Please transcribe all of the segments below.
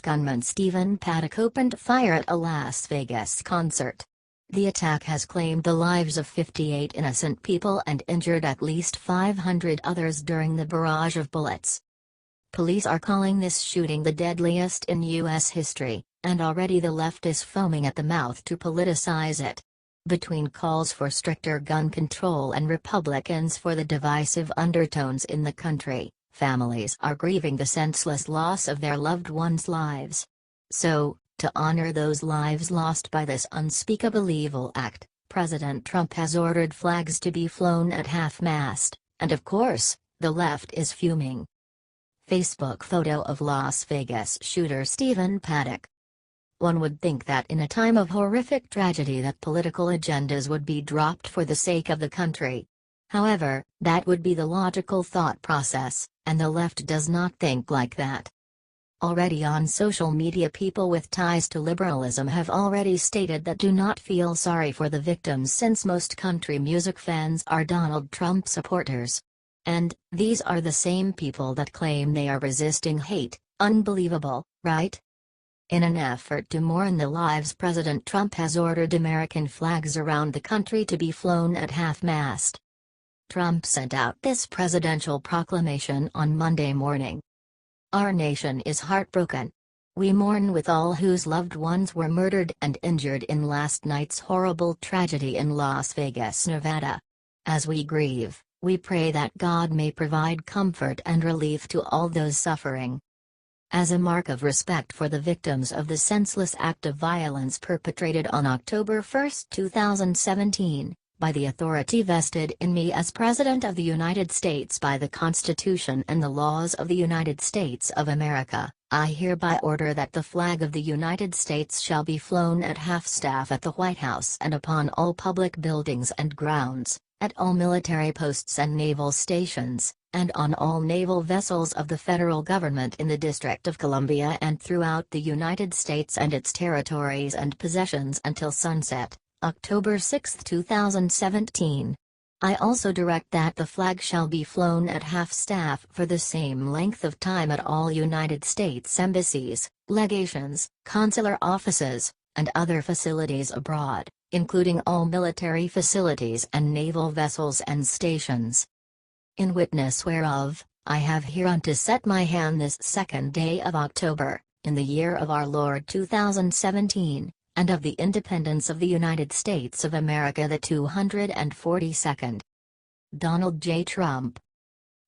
gunman Stephen Paddock opened fire at a Las Vegas concert. The attack has claimed the lives of 58 innocent people and injured at least 500 others during the barrage of bullets. Police are calling this shooting the deadliest in U.S. history, and already the left is foaming at the mouth to politicize it. Between calls for stricter gun control and Republicans for the divisive undertones in the country, families are grieving the senseless loss of their loved ones' lives. So, to honor those lives lost by this unspeakable evil act, President Trump has ordered flags to be flown at half-mast, and of course, the left is fuming. Facebook photo of Las Vegas shooter Stephen Paddock. One would think that in a time of horrific tragedy that political agendas would be dropped for the sake of the country. However, that would be the logical thought process, and the left does not think like that. Already on social media, people with ties to liberalism have already stated that do not feel sorry for the victims since most country music fans are Donald Trump supporters. And, these are the same people that claim they are resisting hate. Unbelievable, right? In an effort to mourn the lives, President Trump has ordered American flags around the country to be flown at half-mast. Trump sent out this presidential proclamation on Monday morning. Our nation is heartbroken. We mourn with all whose loved ones were murdered and injured in last night's horrible tragedy in Las Vegas, Nevada. As we grieve, we pray that God may provide comfort and relief to all those suffering. As a mark of respect for the victims of the senseless act of violence perpetrated on October 1, 2017, by the authority vested in me as President of the United States by the Constitution and the laws of the United States of America, I hereby order that the flag of the United States shall be flown at half-staff at the White House and upon all public buildings and grounds, at all military posts and naval stations, and on all naval vessels of the federal government in the District of Columbia and throughout the United States and its territories and possessions until sunset, October 6, 2017. I also direct that the flag shall be flown at half-staff for the same length of time at all United States embassies, legations, consular offices, and other facilities abroad, including all military facilities and naval vessels and stations. In witness whereof, I have hereunto set my hand this 2nd day of October, in the year of our Lord 2017, and of the independence of the United States of America the 242nd. Donald J. Trump.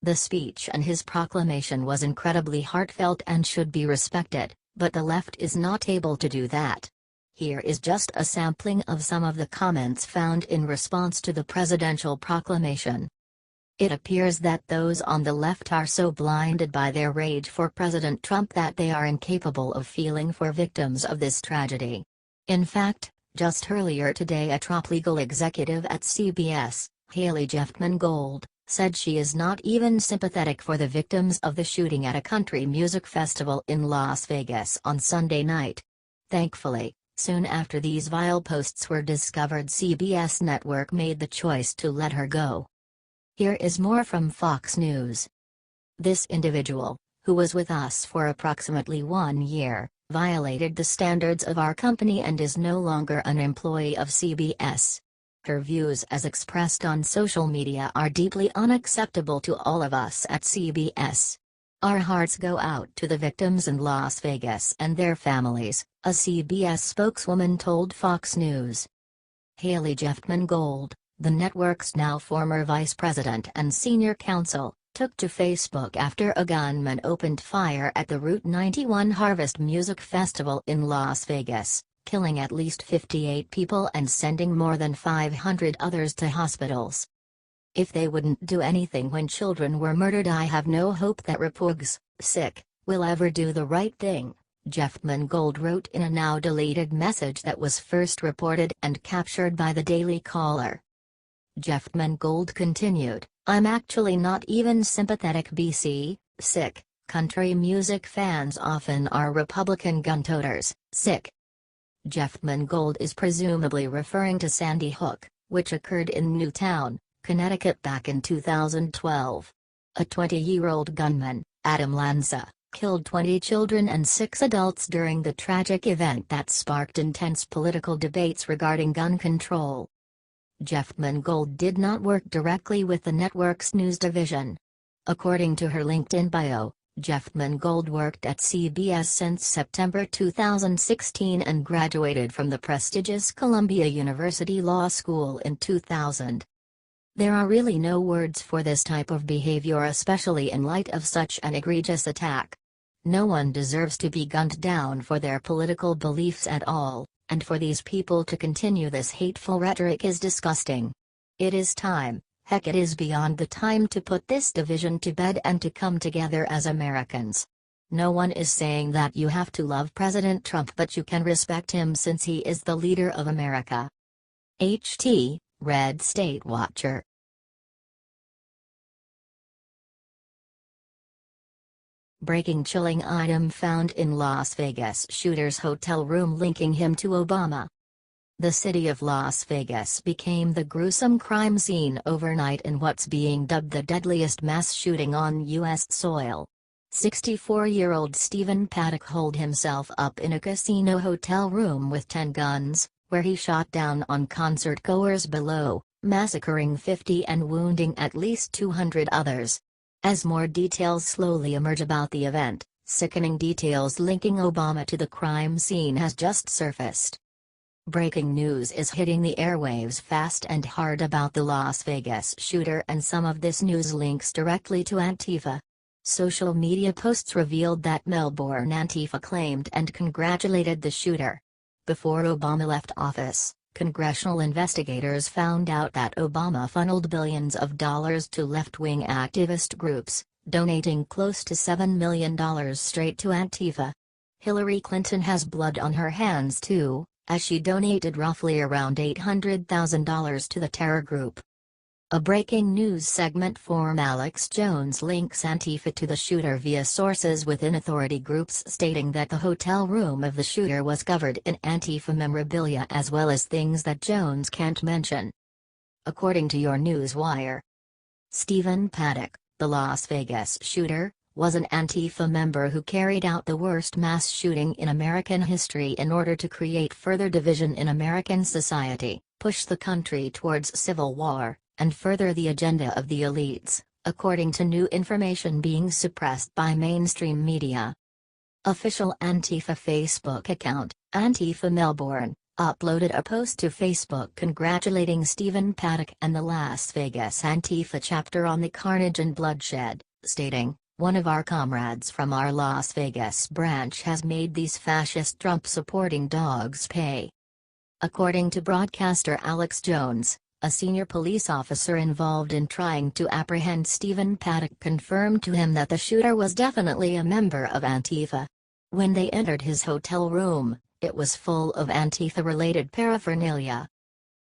The speech and his proclamation was incredibly heartfelt and should be respected, but the left is not able to do that. Here is just a sampling of some of the comments found in response to the presidential proclamation. It appears that those on the left are so blinded by their rage for President Trump that they are incapable of feeling for victims of this tragedy. In fact, just earlier today a top legal executive at CBS, Haley Jeffman Gold, said she is not even sympathetic for the victims of the shooting at a country music festival in Las Vegas on Sunday night. Thankfully, soon after these vile posts were discovered, CBS network made the choice to let her go. Here is more from Fox News. This individual, who was with us for approximately 1 year, violated the standards of our company and is no longer an employee of CBS. Her views as expressed on social media are deeply unacceptable to all of us at CBS. Our hearts go out to the victims in Las Vegas and their families, a CBS spokeswoman told Fox News. Haley Jeffman Gold, the network's now former vice president and senior counsel, took to Facebook after a gunman opened fire at the Route 91 Harvest Music Festival in Las Vegas, killing at least 58 people and sending more than 500 others to hospitals. If they wouldn't do anything when children were murdered, I have no hope that repugs, sick, will ever do the right thing, Jeffman Gold wrote in a now deleted message that was first reported and captured by the Daily Caller. Jeffman Gold continued, I'm actually not even sympathetic. Sick, country music fans often are Republican gun toters, sick. Jeffman Gold is presumably referring to Sandy Hook, which occurred in Newtown, Connecticut back in 2012. A 20-year-old gunman, Adam Lanza, killed 20 children and 6 adults during the tragic event that sparked intense political debates regarding gun control. Jeffman Gold did not work directly with the network's news division. According to her LinkedIn bio, Jeffman Gold worked at CBS since September 2016 and graduated from the prestigious Columbia University Law School in 2000. There are really no words for this type of behavior, especially in light of such an egregious attack. No one deserves to be gunned down for their political beliefs at all, and for these people to continue this hateful rhetoric is disgusting. It is time, heck it is beyond the time to put this division to bed and to come together as Americans. No one is saying that you have to love President Trump, but you can respect him since he is the leader of America. HT, Red State Watcher. Breaking chilling item found in Las Vegas shooter's hotel room linking him to Obama. The city of Las Vegas became the gruesome crime scene overnight in what's being dubbed the deadliest mass shooting on U.S. soil. 64-year-old Stephen Paddock holed himself up in a casino hotel room with 10 guns, where he shot down on concert-goers below, massacring 50 and wounding at least 200 others. As more details slowly emerge about the event, sickening details linking Obama to the crime scene has just surfaced. Breaking news is hitting the airwaves fast and hard about the Las Vegas shooter, and some of this news links directly to Antifa. Social media posts revealed that Melbourne Antifa claimed and congratulated the shooter. Before Obama left office, congressional investigators found out that Obama funneled billions of dollars to left-wing activist groups, donating close to $7 million straight to Antifa. Hillary Clinton has blood on her hands too, as she donated roughly around $800,000 to the terror group. A breaking news segment from Alex Jones links Antifa to the shooter via sources within authority groups, stating that the hotel room of the shooter was covered in Antifa memorabilia as well as things that Jones can't mention. According to your newswire, Stephen Paddock, the Las Vegas shooter, was an Antifa member who carried out the worst mass shooting in American history in order to create further division in American society, push the country towards civil war, and further the agenda of the elites, according to new information being suppressed by mainstream media. Official Antifa Facebook account, Antifa Melbourne, uploaded a post to Facebook congratulating Stephen Paddock and the Las Vegas Antifa chapter on the carnage and bloodshed, stating, "One of our comrades from our Las Vegas branch has made these fascist Trump-supporting dogs pay." According to broadcaster Alex Jones, a senior police officer involved in trying to apprehend Stephen Paddock confirmed to him that the shooter was definitely a member of Antifa. When they entered his hotel room, it was full of Antifa-related paraphernalia.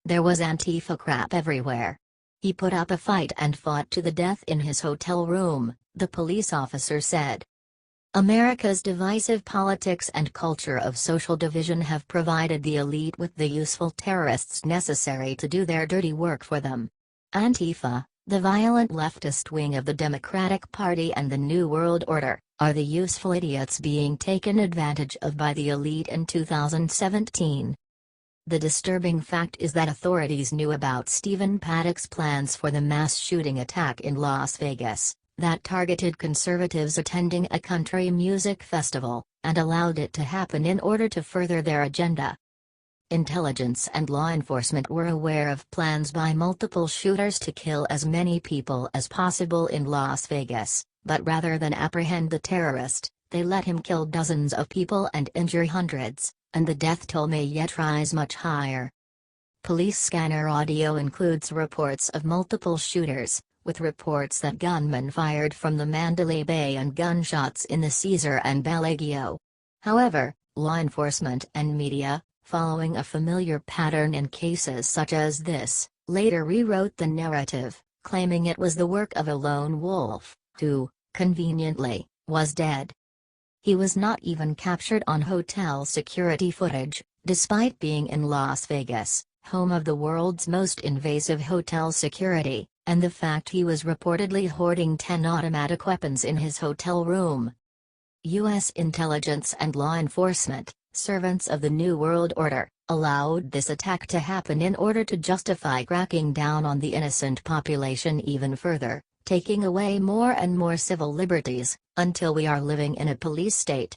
There was Antifa crap everywhere. He put up a fight and fought to the death in his hotel room, the police officer said. America's divisive politics and culture of social division have provided the elite with the useful terrorists necessary to do their dirty work for them. Antifa, the violent leftist wing of the Democratic Party and the New World Order, are the useful idiots being taken advantage of by the elite in 2017. The disturbing fact is that authorities knew about Stephen Paddock's plans for the mass shooting attack in Las Vegas, that targeted conservatives attending a country music festival, and allowed it to happen in order to further their agenda. Intelligence and law enforcement were aware of plans by multiple shooters to kill as many people as possible in Las Vegas, but rather than apprehend the terrorist, they let him kill dozens of people and injure hundreds, and the death toll may yet rise much higher. Police scanner audio includes reports of multiple shooters, with reports that gunmen fired from the Mandalay Bay and gunshots in the Cesar and Bellagio. However, law enforcement and media, following a familiar pattern in cases such as this, later rewrote the narrative, claiming it was the work of a lone wolf, who, conveniently, was dead. He was not even captured on hotel security footage, despite being in Las Vegas, home of the world's most invasive hotel security, and the fact he was reportedly hoarding 10 automatic weapons in his hotel room. U.S. intelligence and law enforcement, servants of the New World Order, allowed this attack to happen in order to justify cracking down on the innocent population even further, taking away more and more civil liberties, until we are living in a police state.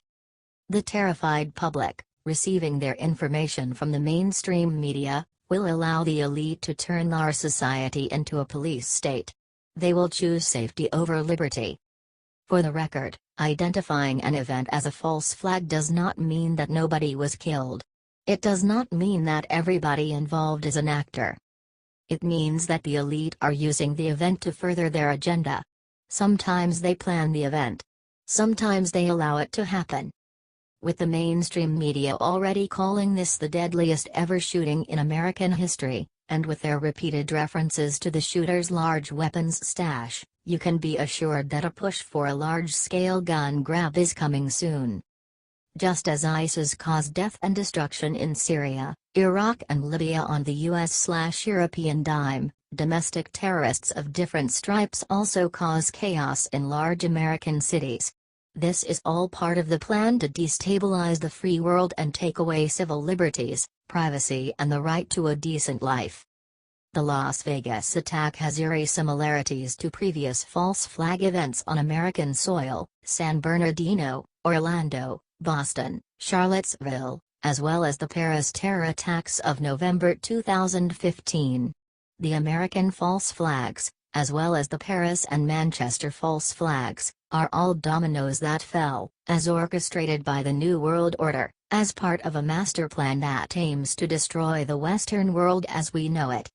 The terrified public, receiving their information from the mainstream media, will allow the elite to turn our society into a police state. They will choose safety over liberty. For the record, identifying an event as a false flag does not mean that nobody was killed. It does not mean that everybody involved is an actor. It means that the elite are using the event to further their agenda. Sometimes they plan the event. Sometimes they allow it to happen. With the mainstream media already calling this the deadliest ever shooting in American history, and with their repeated references to the shooter's large weapons stash, you can be assured that a push for a large-scale gun grab is coming soon. Just as ISIS caused death and destruction in Syria, Iraq and Libya on the US/European dime, domestic terrorists of different stripes also cause chaos in large American cities. This is all part of the plan to destabilize the free world and take away civil liberties, privacy and the right to a decent life. The Las Vegas attack has eerie similarities to previous false flag events on American soil, San Bernardino, Orlando, Boston, Charlottesville, as well as the Paris terror attacks of November 2015. The American false flags, as well as the Paris and Manchester false flags, are all dominoes that fell, as orchestrated by the New World Order, as part of a master plan that aims to destroy the Western world as we know it.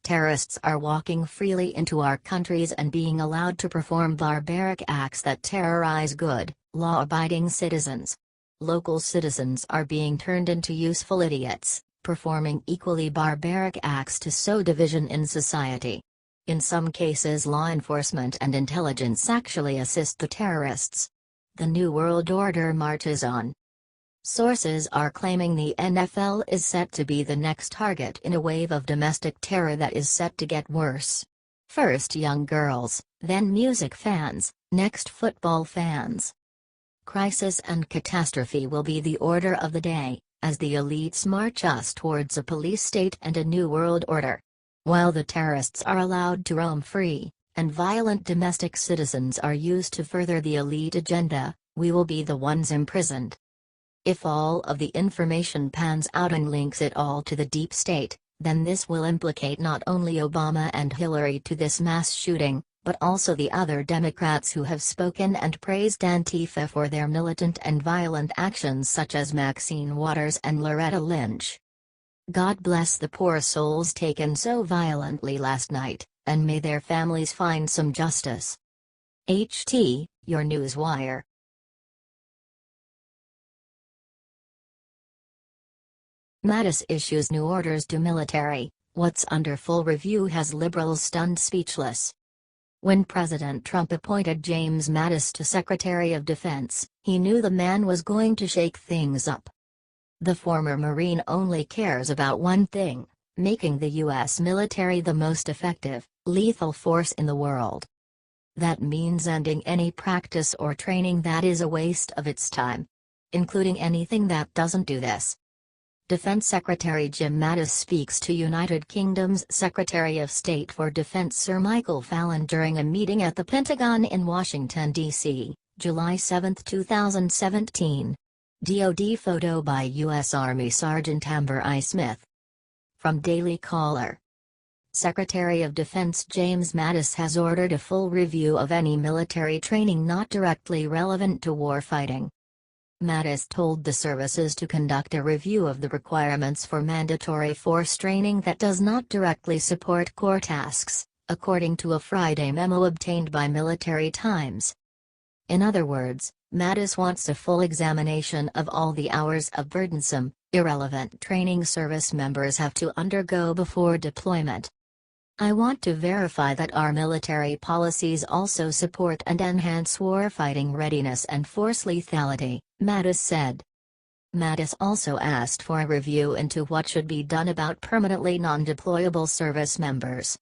Terrorists are walking freely into our countries and being allowed to perform barbaric acts that terrorize good, law-abiding citizens. Local citizens are being turned into useful idiots, performing equally barbaric acts to sow division in society. In some cases, law enforcement and intelligence actually assist the terrorists. The New World Order marches on. Sources are claiming the NFL is set to be the next target in a wave of domestic terror that is set to get worse. First young girls, then music fans, next football fans. Crisis and catastrophe will be the order of the day, as the elites march us towards a police state and a new world order. While the terrorists are allowed to roam free, and violent domestic citizens are used to further the elite agenda, we will be the ones imprisoned. If all of the information pans out and links it all to the deep state, then this will implicate not only Obama and Hillary to this mass shooting, but also the other Democrats who have spoken and praised Antifa for their militant and violent actions, such as Maxine Waters and Loretta Lynch. God bless the poor souls taken so violently last night, and may their families find some justice. HT, your newswire. Mattis issues new orders to military. What's under full review has liberals stunned speechless. When President Trump appointed James Mattis to Secretary of Defense, he knew the man was going to shake things up. The former Marine only cares about one thing: making the U.S. military the most effective, lethal force in the world. That means ending any practice or training that is a waste of its time, including anything that doesn't do this. Defense Secretary Jim Mattis speaks to United Kingdom's Secretary of State for Defense Sir Michael Fallon during a meeting at the Pentagon in Washington, D.C., July 7, 2017. DoD photo by U.S. Army Sergeant Amber I. Smith. From Daily Caller. Secretary of Defense James Mattis has ordered a full review of any military training not directly relevant to warfighting. Mattis told the services to conduct a review of the requirements for mandatory force training that does not directly support core tasks, according to a Friday memo obtained by Military Times. In other words, Mattis wants a full examination of all the hours of burdensome, irrelevant training service members have to undergo before deployment. I want to verify that our military policies also support and enhance warfighting readiness and force lethality, Mattis said. Mattis also asked for a review into what should be done about permanently non-deployable service members.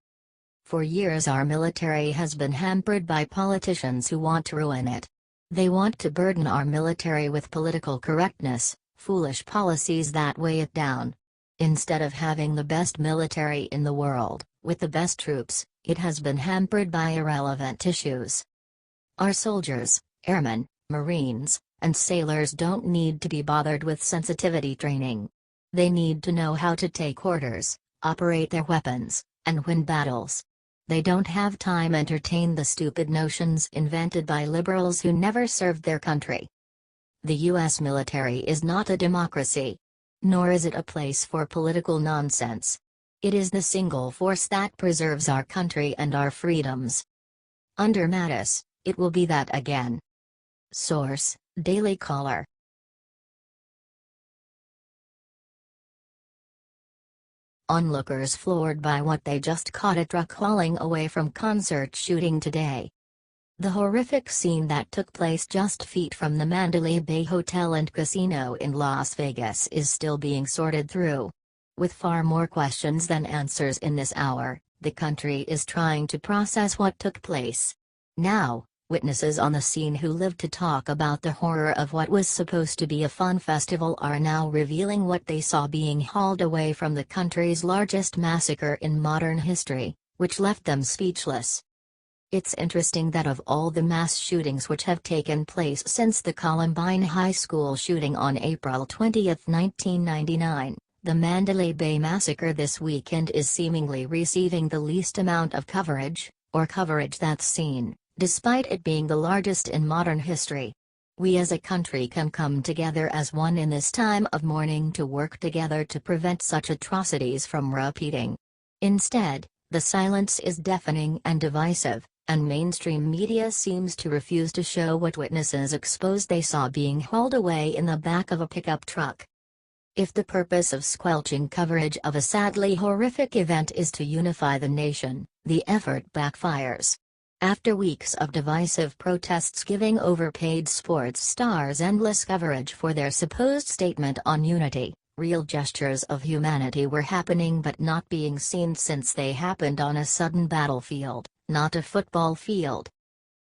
For years our military has been hampered by politicians who want to ruin it. They want to burden our military with political correctness, foolish policies that weigh it down. Instead of having the best military in the world, with the best troops, it has been hampered by irrelevant issues. Our soldiers, airmen, Marines, and sailors don't need to be bothered with sensitivity training. They need to know how to take orders, operate their weapons, and win battles. They don't have time to entertain the stupid notions invented by liberals who never served their country. The U.S. military is not a democracy. Nor is it a place for political nonsense. It is the single force that preserves our country and our freedoms. Under Mattis, it will be that again. Source: Daily Caller. Onlookers floored by what they just caught a truck hauling away from concert shooting today. The horrific scene that took place just feet from the Mandalay Bay Hotel and Casino in Las Vegas is still being sorted through. With far more questions than answers in this hour, the country is trying to process what took place. Now, witnesses on the scene who lived to talk about the horror of what was supposed to be a fun festival are now revealing what they saw being hauled away from the country's largest massacre in modern history, which left them speechless. It's interesting that of all the mass shootings which have taken place since the Columbine High School shooting on April 20, 1999, the Mandalay Bay Massacre this weekend is seemingly receiving the least amount of coverage, or coverage that's seen, despite it being the largest in modern history. We as a country can come together as one in this time of mourning to work together to prevent such atrocities from repeating. Instead, the silence is deafening and divisive, and mainstream media seems to refuse to show what witnesses expose they saw being hauled away in the back of a pickup truck. If the purpose of squelching coverage of a sadly horrific event is to unify the nation, the effort backfires. After weeks of divisive protests giving overpaid sports stars endless coverage for their supposed statement on unity, real gestures of humanity were happening but not being seen since they happened on a sudden battlefield, not a football field.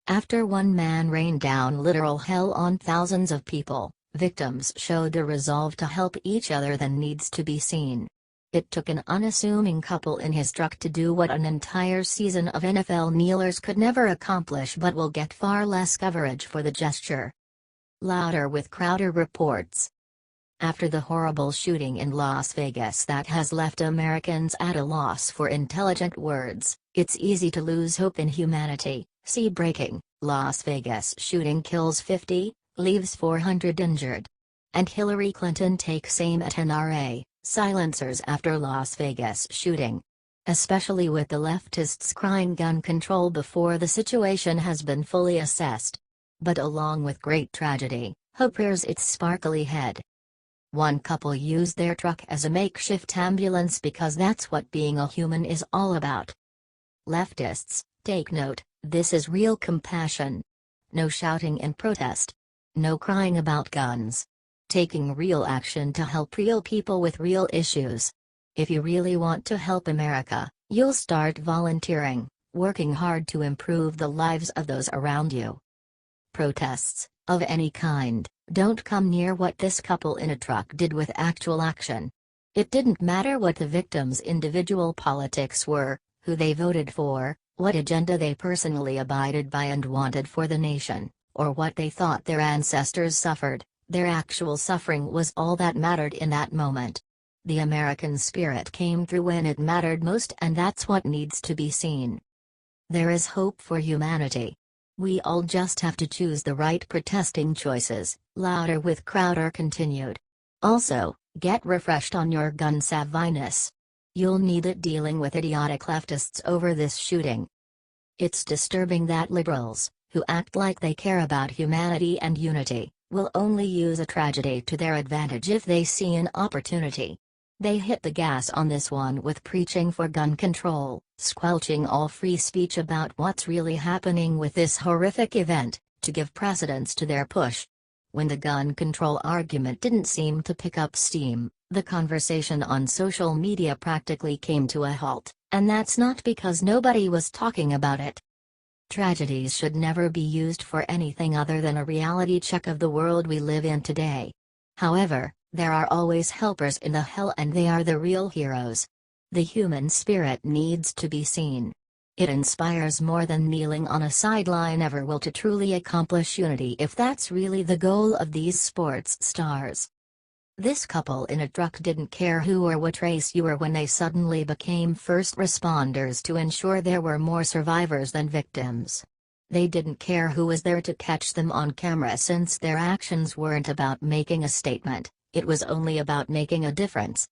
After one man rained down literal hell on thousands of people, victims showed a resolve to help each other that needs to be seen. It took an unassuming couple in his truck to do what an entire season of NFL kneelers could never accomplish but will get far less coverage for the gesture. Louder with Crowder reports. After the horrible shooting in Las Vegas that has left Americans at a loss for intelligent words, it's easy to lose hope in humanity. See breaking: Las Vegas shooting kills 50, leaves 400 injured. And Hillary Clinton takes aim at NRA silencers after Las Vegas shooting. Especially with the leftists crying gun control before the situation has been fully assessed. But along with great tragedy, hope rears its sparkly head. One couple used their truck as a makeshift ambulance because that's what being a human is all about. Leftists, take note, this is real compassion. No shouting in protest. No crying about guns. Taking real action to help real people with real issues. If you really want to help America, you'll start volunteering, working hard to improve the lives of those around you. Protests, of any kind, don't come near what this couple in a truck did with actual action. It didn't matter what the victims' individual politics were, who they voted for, what agenda they personally abided by and wanted for the nation, or what they thought their ancestors suffered. Their actual suffering was all that mattered in that moment. The American spirit came through when it mattered most, and that's what needs to be seen. There is hope for humanity. We all just have to choose the right protesting choices, Louder with Crowder continued. Also, get refreshed on your gun savviness. You'll need it dealing with idiotic leftists over this shooting. It's disturbing that liberals, who act like they care about humanity and unity, will only use a tragedy to their advantage if they see an opportunity. They hit the gas on this one with preaching for gun control, squelching all free speech about what's really happening with this horrific event, to give precedence to their push. When the gun control argument didn't seem to pick up steam, the conversation on social media practically came to a halt, and that's not because nobody was talking about it. Tragedies should never be used for anything other than a reality check of the world we live in today. However, there are always helpers in the hell, and they are the real heroes. The human spirit needs to be seen. It inspires more than kneeling on a sideline ever will to truly accomplish unity, if that's really the goal of these sports stars. This couple in a truck didn't care who or what race you were when they suddenly became first responders to ensure there were more survivors than victims. They didn't care who was there to catch them on camera, since their actions weren't about making a statement, it was only about making a difference.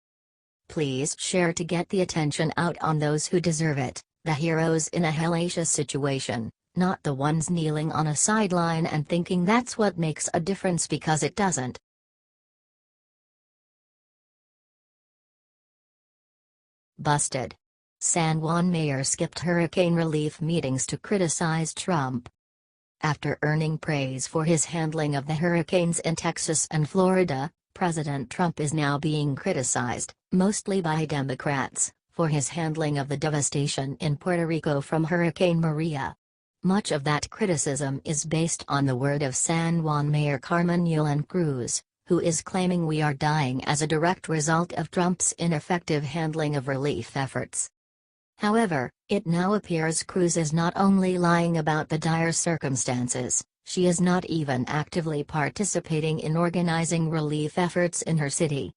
Please share to get the attention out on those who deserve it, the heroes in a hellacious situation, not the ones kneeling on a sideline and thinking that's what makes a difference, because it doesn't. Busted. San Juan mayor skipped hurricane relief meetings to criticize Trump. After earning praise for his handling of the hurricanes in Texas and Florida, President Trump is now being criticized, mostly by Democrats, for his handling of the devastation in Puerto Rico from Hurricane Maria. Much of that criticism is based on the word of San Juan Mayor Carmen Yulín Cruz, who is claiming we are dying as a direct result of Trump's ineffective handling of relief efforts. However, it now appears Cruz is not only lying about the dire circumstances, she is not even actively participating in organizing relief efforts in her city.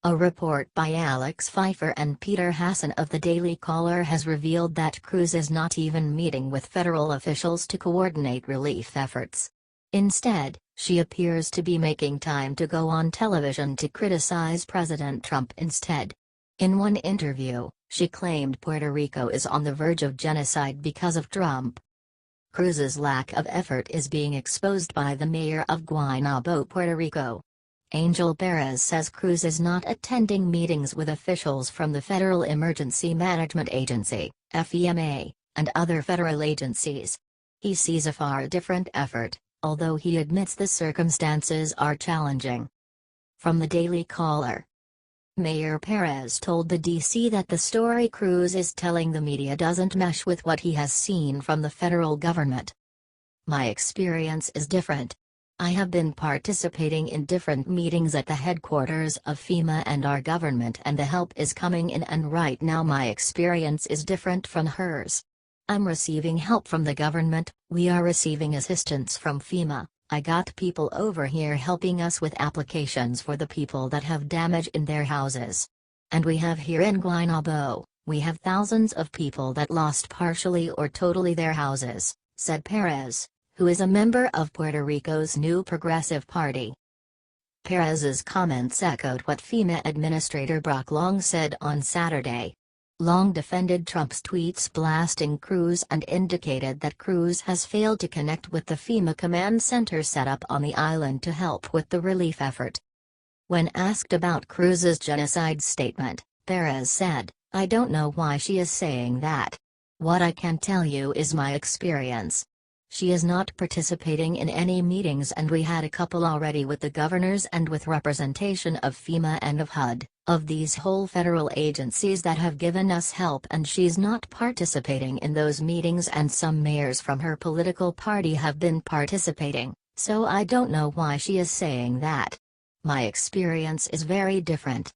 A report by Alex Pfeiffer and Peter Hassan of the Daily Caller has revealed that Cruz is not even meeting with federal officials to coordinate relief efforts. Instead, she appears to be making time to go on television to criticize President Trump instead. In one interview, she claimed Puerto Rico is on the verge of genocide because of Trump. Cruz's lack of effort is being exposed by the mayor of Guaynabo, Puerto Rico. Angel Perez says Cruz is not attending meetings with officials from the Federal Emergency Management Agency, FEMA, and other federal agencies. He sees a far different effort, although he admits the circumstances are challenging. From the Daily Caller. Mayor Perez told the DC that the story Cruz is telling the media doesn't mesh with what he has seen from the federal government. My experience is different. I have been participating in different meetings at the headquarters of FEMA and our government, and the help is coming in, and right now my experience is different from hers. I'm receiving help from the government, we are receiving assistance from FEMA. I got people over here helping us with applications for the people that have damage in their houses. And we have here in Guaynabo, we have thousands of people that lost partially or totally their houses, said Perez, who is a member of Puerto Rico's new Progressive Party. Perez's comments echoed what FEMA Administrator Brock Long said on Saturday. Long defended Trump's tweets blasting Cruz and indicated that Cruz has failed to connect with the FEMA command center set up on the island to help with the relief effort. When asked about Cruz's genocide statement, Perez said, "I don't know why she is saying that. What I can tell you is my experience. She is not participating in any meetings, and we had a couple already with the governors and with representation of FEMA and of HUD, of these whole federal agencies that have given us help, and she's not participating in those meetings, and some mayors from her political party have been participating, so I don't know why she is saying that. My experience is very different."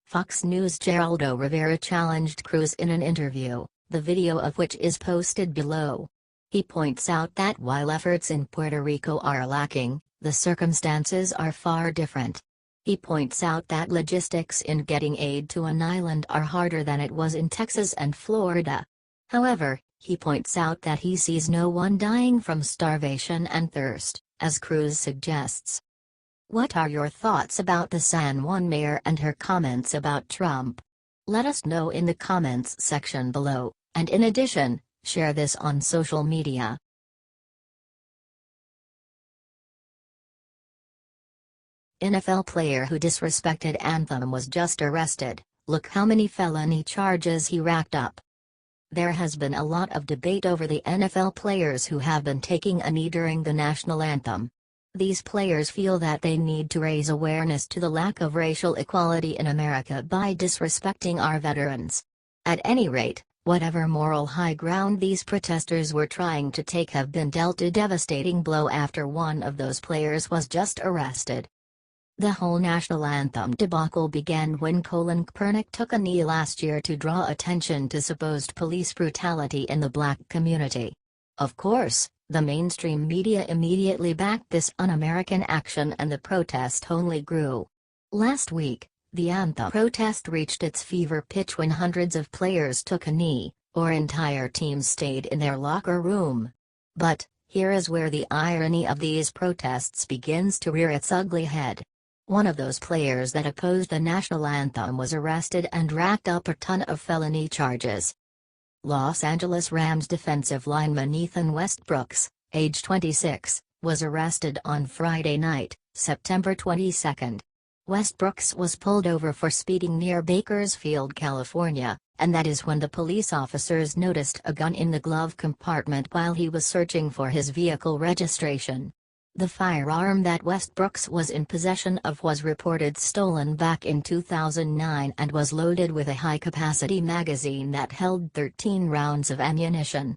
Fox News' Geraldo Rivera challenged Cruz in an interview, the video of which is posted below. He points out that while efforts in Puerto Rico are lacking, the circumstances are far different. He points out that logistics in getting aid to an island are harder than it was in Texas and Florida. However, he points out that he sees no one dying from starvation and thirst, as Cruz suggests. What are your thoughts about the San Juan mayor and her comments about Trump? Let us know in the comments section below, and in addition, share this on social media. NFL player who disrespected anthem was just arrested. Look how many felony charges he racked up. There has been a lot of debate over the NFL players who have been taking a knee during the national anthem. These players feel that they need to raise awareness to the lack of racial equality in America by disrespecting our veterans. At any rate, Whatever moral high ground these protesters were trying to take have been dealt a devastating blow after one of those players was just arrested. The whole national anthem debacle began when Colin Kaepernick took a knee last year to draw attention to supposed police brutality in the black community. Of course, the mainstream media immediately backed this un-American action and the protest only grew. Last week, the anthem protest reached its fever pitch when hundreds of players took a knee, or entire teams stayed in their locker room. But, here is where the irony of these protests begins to rear its ugly head. One of those players that opposed the national anthem was arrested and racked up a ton of felony charges. Los Angeles Rams defensive lineman Ethan Westbrooks, age 26, was arrested on Friday night, September 22. Westbrooks was pulled over for speeding near Bakersfield, California, and that is when the police officers noticed a gun in the glove compartment while he was searching for his vehicle registration. The firearm that Westbrooks was in possession of was reported stolen back in 2009 and was loaded with a high-capacity magazine that held 13 rounds of ammunition.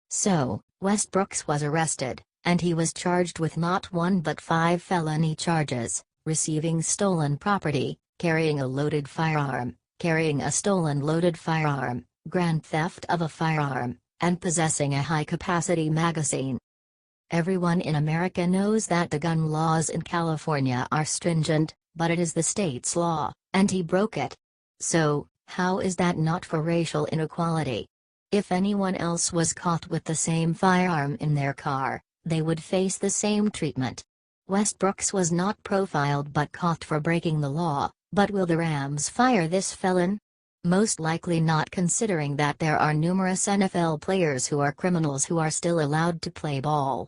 So, Westbrooks was arrested, and he was charged with not one but 5 felony charges: receiving stolen property, carrying a loaded firearm, carrying a stolen loaded firearm, grand theft of a firearm, and possessing a high-capacity magazine. Everyone in America knows that the gun laws in California are stringent, but it is the state's law, and he broke it. So, how is that not for racial inequality? If anyone else was caught with the same firearm in their car, they would face the same treatment. Westbrooks was not profiled but caught for breaking the law, but will the Rams fire this felon? Most likely not, considering that there are numerous NFL players who are criminals who are still allowed to play ball.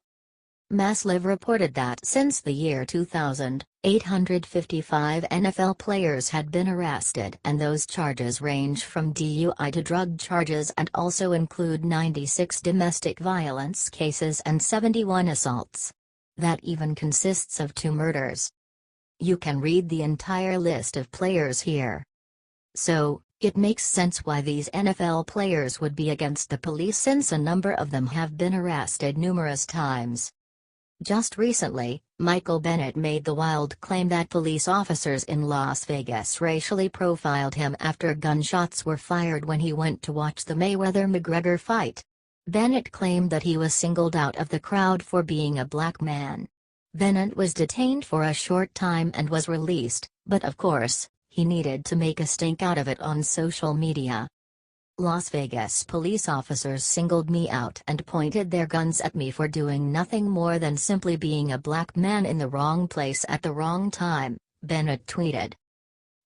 Massacre reported that since the year 2000, 855 NFL players had been arrested, and those charges range from DUI to drug charges and also include 96 domestic violence cases and 71 assaults. That even consists of 2 murders. You can read the entire list of players here. So, it makes sense why these NFL players would be against the police, since a number of them have been arrested numerous times. Just recently, Michael Bennett made the wild claim that police officers in Las Vegas racially profiled him after gunshots were fired when he went to watch the Mayweather-McGregor fight. Bennett claimed that he was singled out of the crowd for being a black man. Bennett was detained for a short time and was released, but of course, he needed to make a stink out of it on social media. Las Vegas police officers singled me out and pointed their guns at me for doing nothing more than simply being a black man in the wrong place at the wrong time, Bennett tweeted.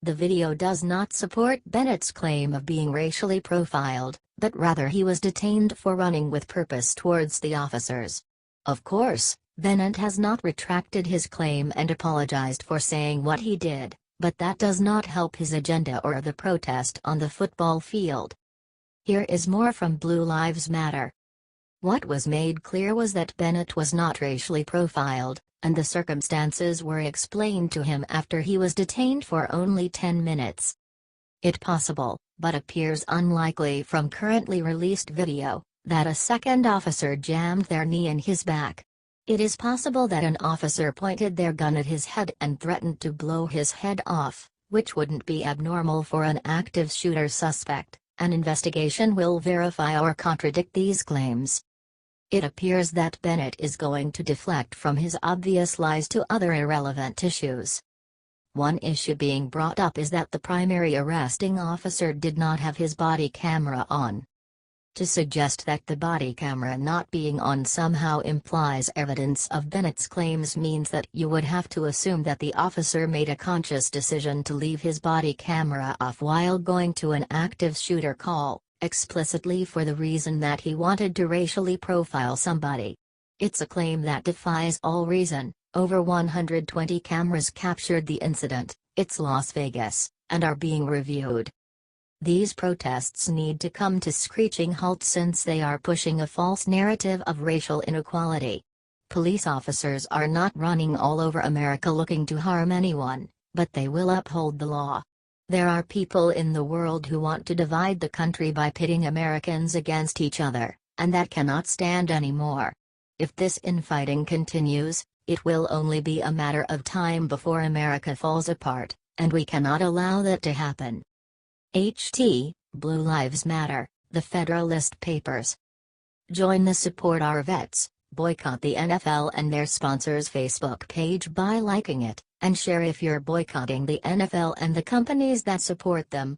The video does not support Bennett's claim of being racially profiled, but rather he was detained for running with purpose towards the officers. Of course, Bennett has not retracted his claim and apologized for saying what he did, but that does not help his agenda or the protest on the football field. Here is more from Blue Lives Matter. What was made clear was that Bennett was not racially profiled, and the circumstances were explained to him after he was detained for only 10 minutes. It possible, but appears unlikely from currently released video, that a second officer jammed their knee in his back. It is possible that an officer pointed their gun at his head and threatened to blow his head off, which wouldn't be abnormal for an active shooter suspect. An investigation will verify or contradict these claims. It appears that Bennett is going to deflect from his obvious lies to other irrelevant issues. One issue being brought up is that the primary arresting officer did not have his body camera on. To suggest that the body camera not being on somehow implies evidence of Bennett's claims means that you would have to assume that the officer made a conscious decision to leave his body camera off while going to an active shooter call, explicitly for the reason that he wanted to racially profile somebody. It's a claim that defies all reason. Over 120 cameras captured the incident, it's Las Vegas, and are being reviewed. These protests need to come to screeching halt since they are pushing a false narrative of racial inequality. Police officers are not running all over America looking to harm anyone, but they will uphold the law. There are people in the world who want to divide the country by pitting Americans against each other, and that cannot stand anymore. If this infighting continues, it will only be a matter of time before America falls apart, and we cannot allow that to happen. Blue Lives Matter, the Federalist Papers. Join the Support Our Vets, Boycott the NFL and their sponsors Facebook page by liking it, and share if you're boycotting the NFL and the companies that support them.